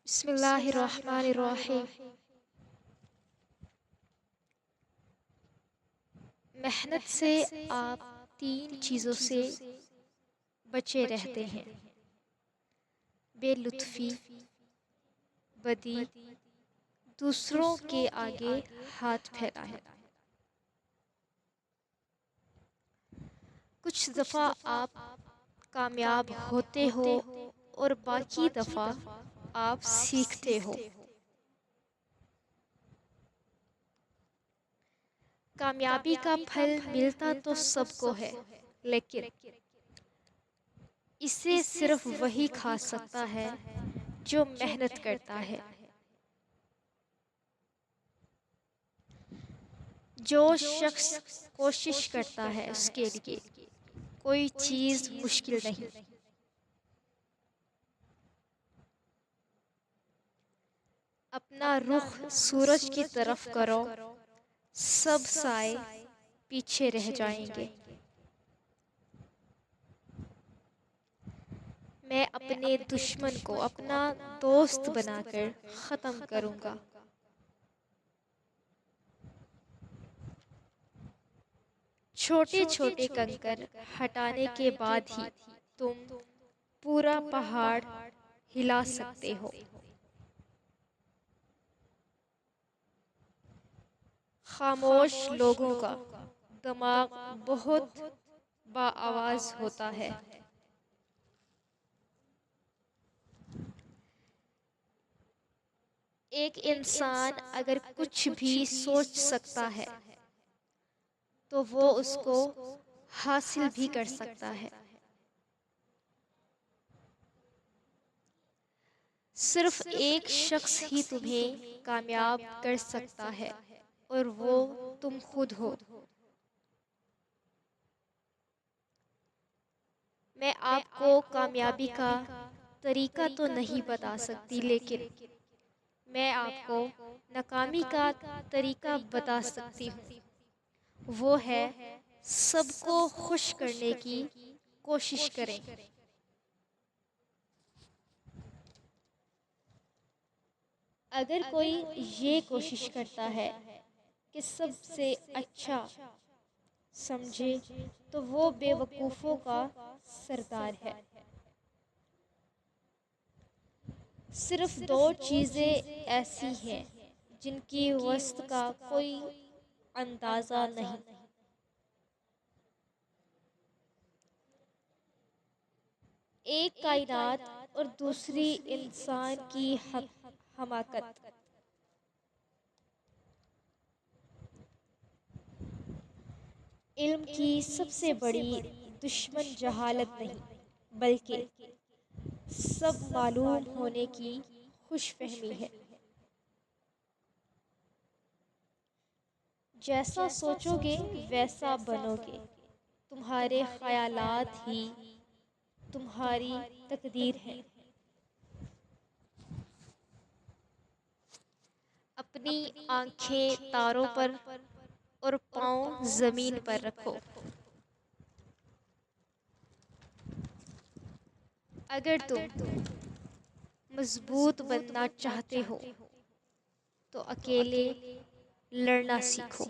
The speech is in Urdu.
بسم اللہ الرحمن الرحیم۔ محنت سے آپ تین چیزوں سے بچے رہتے ہیں: بے لطفی، بدی، دوسروں کے آگے ہاتھ پھیلانا۔ کچھ دفعہ آپ کامیاب ہوتے ہو اور باقی دفعہ آپ سیکھتے ہو۔ کامیابی کا پھل ملتا تو سب کو ہے، لیکن اسے صرف وہی کھا سکتا ہے جو محنت کرتا ہے۔ جو شخص کوشش کرتا ہے اس کے لیے کوئی چیز مشکل نہیں۔ اپنا رخ سورج کی طرف کرو، سب سائے پیچھے رہ جائیں گے۔ میں اپنے دشمن کو اپنا دوست بنا کر ختم کروں گا۔ چھوٹے چھوٹے کنکر ہٹانے کے بعد ہی تم پورا پہاڑ ہلا سکتے ہو۔ خاموش لوگوں کا دماغ بہت باآواز ہوتا ہے۔ ایک انسان اگر کچھ بھی سوچ سکتا ہے تو وہ اس کو حاصل بھی کر سکتا ہے۔ صرف ایک شخص ہی تمہیں کامیاب کر سکتا ہے اور وہ تم خود ہو۔ میں آپ کو کامیابی کا طریقہ تو نہیں بتا سکتی، لیکن میں آپ کو ناکامی کا طریقہ بتا سکتی ہوں۔ وہ ہے سب کو خوش کرنے کی کوشش کریں۔ اگر کوئی یہ کوشش کرتا ہے کہ سب سے اچھا سمجھے تو وہ بے وقوفوں کا سردار ہے۔ صرف دو چیزیں ایسی ہیں جن کی وسعت کا کوئی اندازہ نہیں: ایک کائنات اور دوسری انسان کی حماقت۔ علم کی سب سے بڑی دشمن جہالت نہیں، بلکہ سب معلوم ہونے کی خوش فہمی ہے۔ جیسا سوچو گے ویسا بنو گے۔ تمہارے خیالات ہی تمہاری تقدیر ہیں۔ اپنی آنکھیں تاروں پر اور پاؤں زمین پر رکھو۔ اگر تم مضبوط بننا چاہتے ہو تو اکیلے لڑنا سیکھو۔